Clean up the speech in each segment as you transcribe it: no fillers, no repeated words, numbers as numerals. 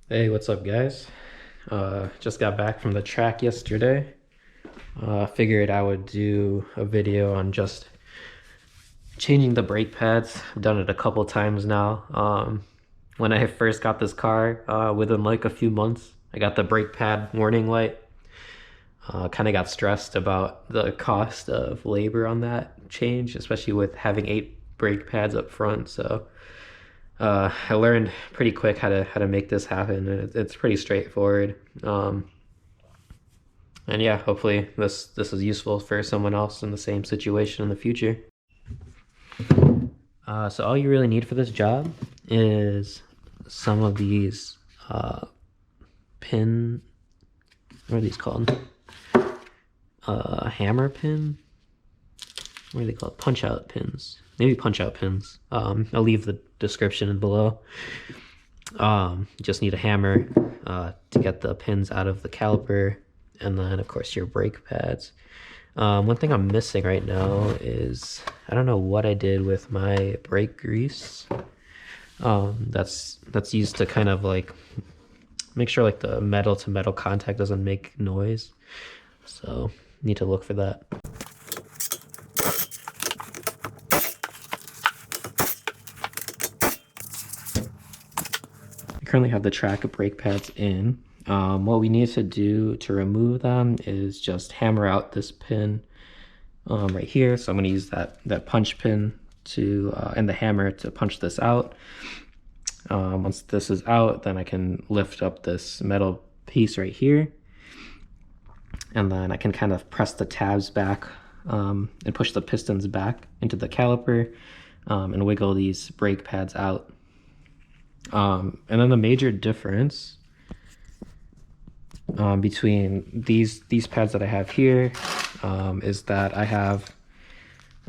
Hey, what's up, guys? Just got back from the track yesterday. Figured I would do a video on just changing the brake pads. I've done it a couple times now. When I first got this car, within like a few months, I got the brake pad warning light. Kind of got stressed about the cost of labor on that change, especially with having 8 brake pads up front. So I learned pretty quick how to make this happen. It's pretty straightforward. And yeah, hopefully this is useful for someone else in the same situation in the future. So all you really need for this job is some of these pin. What are these called? Hammer pin. What are they called? Punch out pins. Maybe punch out pins. I'll leave the description below. Just need a hammer to get the pins out of the caliper, and then of course your brake pads. One thing I'm missing right now is I don't know what I did with my brake grease. That's used to kind of like make sure like the metal to metal contact doesn't make noise. So need to look for that. I currently have the track of brake pads in. What we need to do to remove them is just hammer out this pin right here. So I'm going to use that punch pin to and the hammer to punch this out. Once this is out, then I can lift up this metal piece right here, and then I can kind of press the tabs back and push the pistons back into the caliper and wiggle these brake pads out. And then the major difference between these pads that I have here is that I have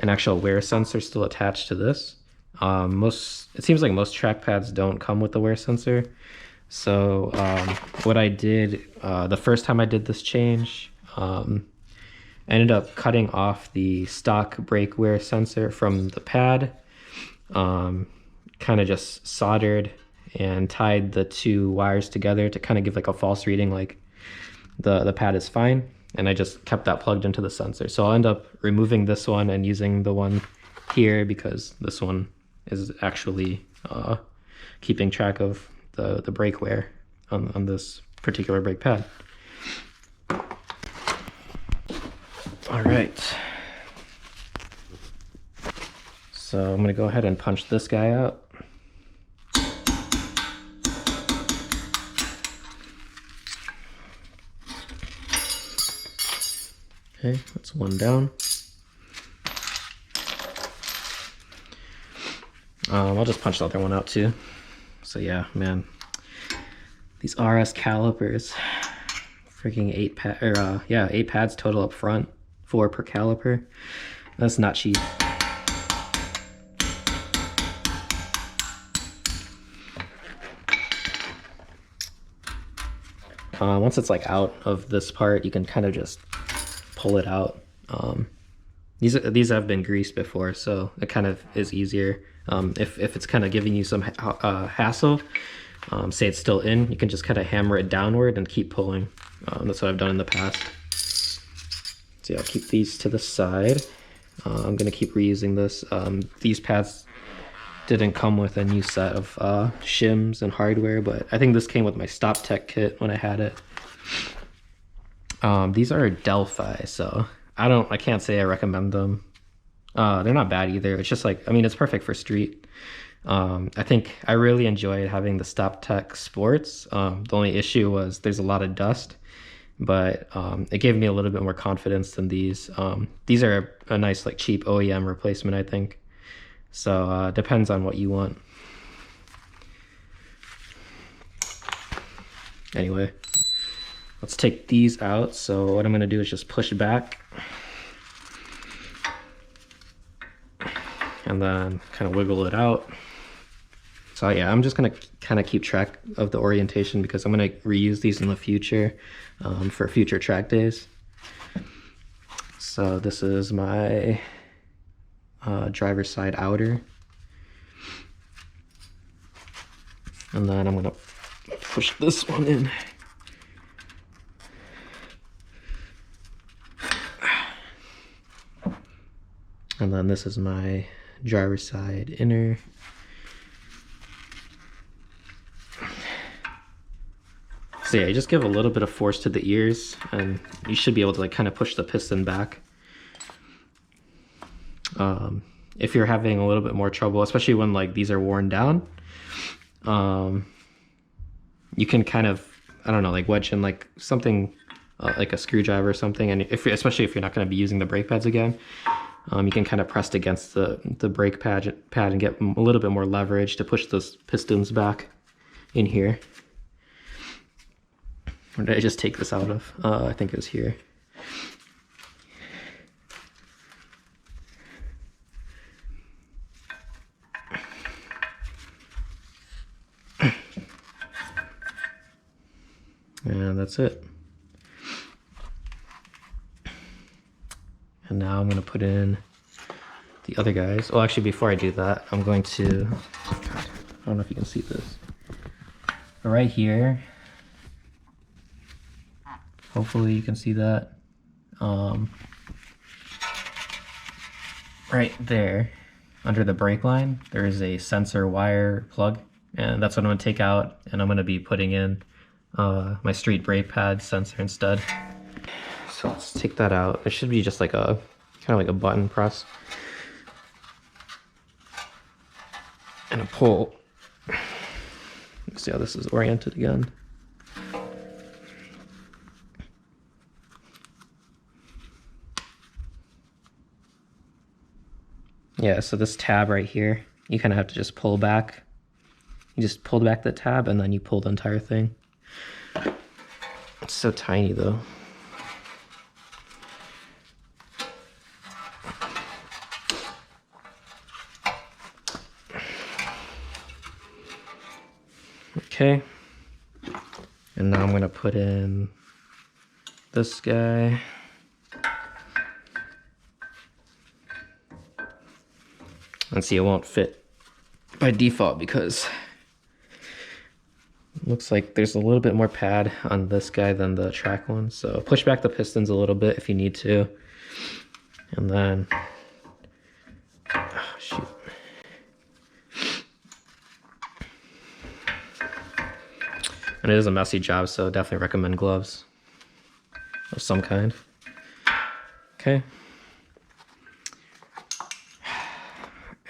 an actual wear sensor still attached to this. It seems like most track pads don't come with the wear sensor. So what I did the first time I did this change, I ended up cutting off the stock brake wear sensor from the pad, kind of just soldered and tied the two wires together to kind of give like a false reading, like the pad is fine, and I just kept that plugged into the sensor. So I'll end up removing this one and using the one here because this one is actually keeping track of the brake wear on this particular brake pad. All right, so I'm gonna go ahead and punch this guy out. Okay, that's one down. I'll just punch the other one out too. So yeah, man, these RS calipers, freaking 8 pads total up front, 4 per caliper. That's not cheap. Once it's like out of this part, you can kind of just pull it out. These have been greased before, so it kind of is easier. If it's kind of giving you some hassle, say it's still in, you can just kind of hammer it downward and keep pulling. That's what I've done in the past. So yeah, I'll keep these to the side. I'm gonna keep reusing this. These pads didn't come with a new set of shims and hardware, but I think this came with my Stop Tech kit when I had it. These are Delphi, so I can't say I recommend them. They're not bad either. It's just like, I mean, it's perfect for street. I think I really enjoyed having the Stop Tech Sports. The only issue was there's a lot of dust, but it gave me a little bit more confidence than these. These are a nice, like, cheap OEM replacement, I think. So depends on what you want. Anyway, let's take these out. So what I'm going to do is just push back and then kind of wiggle it out. So yeah, I'm just going to kind of keep track of the orientation because I'm going to reuse these in the future for future track days. So this is my driver's side outer. And then I'm going to push this one in. And then this is my driver's side inner. So yeah, you just give a little bit of force to the ears and you should be able to like kind of push the piston back. If you're having a little bit more trouble, especially when like these are worn down, you can kind of, I don't know, like wedge in like something like a screwdriver or something. And especially if you're not going to be using the brake pads again, you can kind of press against the brake pad and get a little bit more leverage to push those pistons back in here. Where did I just take this out of? I think it was here. And that's it. And now I'm going to put in the other guys. Well, actually, before I do that, I'm going to, God, I don't know if you can see this. But right here, hopefully you can see that. Right there, under the brake line, there is a sensor wire plug. And that's what I'm going to take out. And I'm going to be putting in my street brake pad sensor instead. So let's take that out. It should be just like a kind of like a button press and a pull. Let's see how this is oriented again. Yeah, so this tab right here, you kind of have to just pull back. You just pull back the tab and then you pull the entire thing. It's so tiny though. Okay, and now I'm gonna put in this guy. And see, it won't fit by default because it looks like there's a little bit more pad on this guy than the track one. So push back the pistons a little bit if you need to. And then, oh, shoot. And it is a messy job, so definitely recommend gloves of some kind. Okay.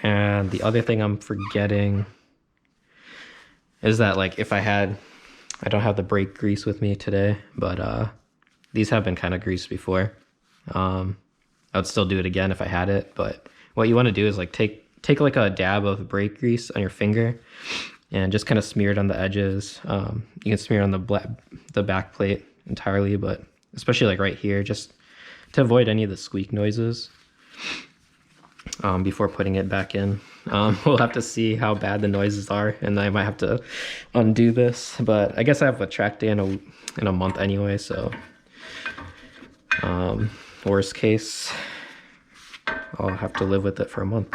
And the other thing I'm forgetting is that like if I don't have the brake grease with me today, but these have been kind of greased before. I would still do it again if I had it, but what you want to do is like take like a dab of brake grease on your finger and just kind of smear it on the edges. You can smear it on the back plate entirely, but especially like right here, just to avoid any of the squeak noises before putting it back in. We'll have to see how bad the noises are, and I might have to undo this, but I guess I have a track day in a month anyway, so worst case, I'll have to live with it for a month.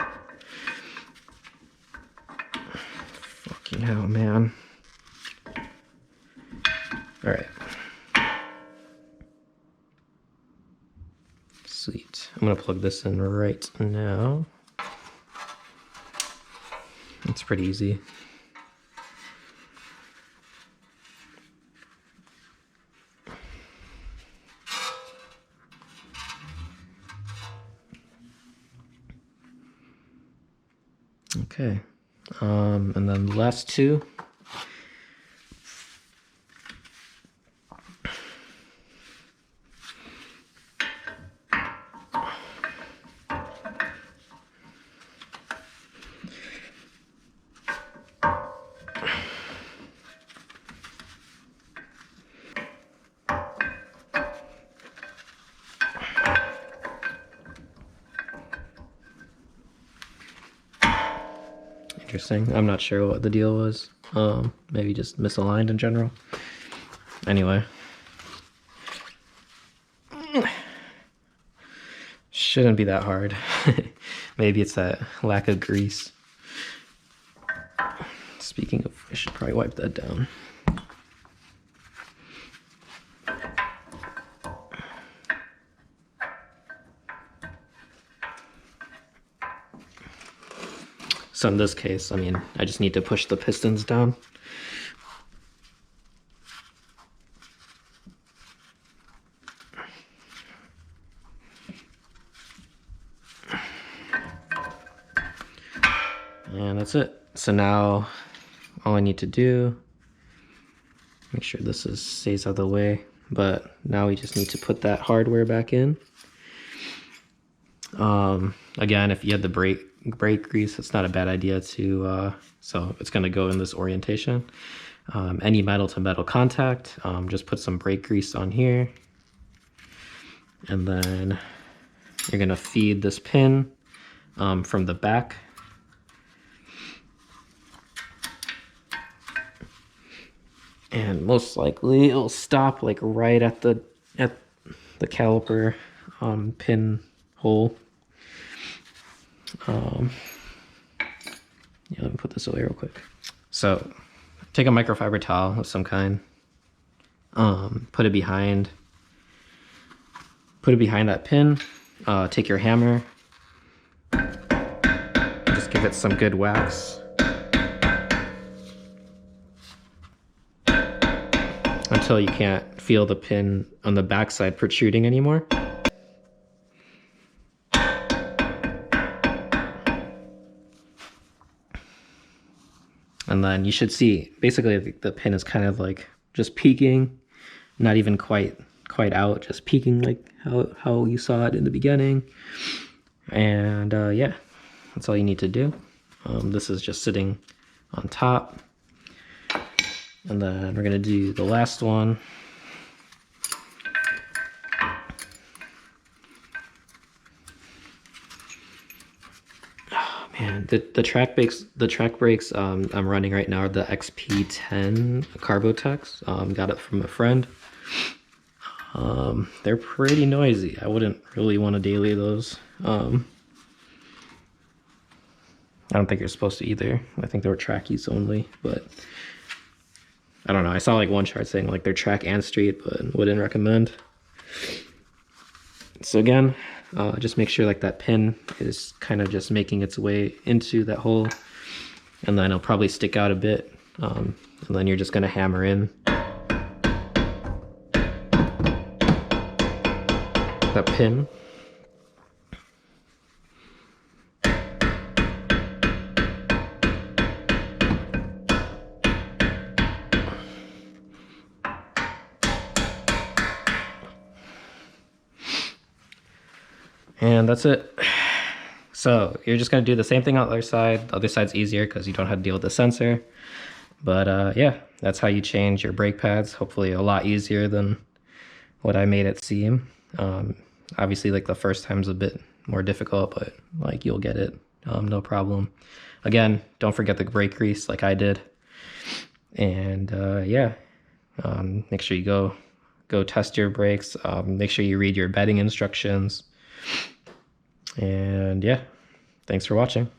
Fucking hell, man. All right. Sweet. I'm gonna plug this in right now. It's pretty easy. Okay. And then the last two. Interesting. I'm not sure what the deal was. Maybe just misaligned in general. Anyway. Shouldn't be that hard. Maybe it's that lack of grease. Speaking of, I should probably wipe that down. So in this case, I mean, I just need to push the pistons down. And that's it. So now all I need to do, make sure this stays out of the way, but now we just need to put that hardware back in. Again, if you had the brake grease, it's not a bad idea to, so it's gonna go in this orientation. Any metal to metal contact, just put some brake grease on here. And then you're gonna feed this pin from the back. And most likely it'll stop like right at the caliper pin hole. Yeah, let me put this away real quick. So take a microfiber towel of some kind, put it behind that pin, take your hammer, just give it some good wax until you can't feel the pin on the backside protruding anymore. And then you should see, basically the pin is kind of like just peeking, not even quite out, just peeking like how you saw it in the beginning. And yeah, that's all you need to do. This is just sitting on top. And then we're gonna do the last one. Oh man, the track brakes I'm running right now are the XP10 Carbotex. Got it from a friend. They're pretty noisy. I wouldn't really want to daily those. I don't think you're supposed to either. I think they were trackies only, but I don't know. I saw like one chart saying like they're track and street, but wouldn't recommend. So again, just make sure like that pin is kind of just making its way into that hole, and then it'll probably stick out a bit. And then you're just gonna hammer in that pin. And that's it. So you're just gonna do the same thing on the other side. The other side's easier because you don't have to deal with the sensor. But yeah, that's how you change your brake pads. Hopefully a lot easier than what I made it seem. Obviously like the first time's a bit more difficult, but like you'll get it, no problem. Again, don't forget the brake grease like I did. And yeah, make sure you go test your brakes. Make sure you read your bedding instructions. And yeah, thanks for watching.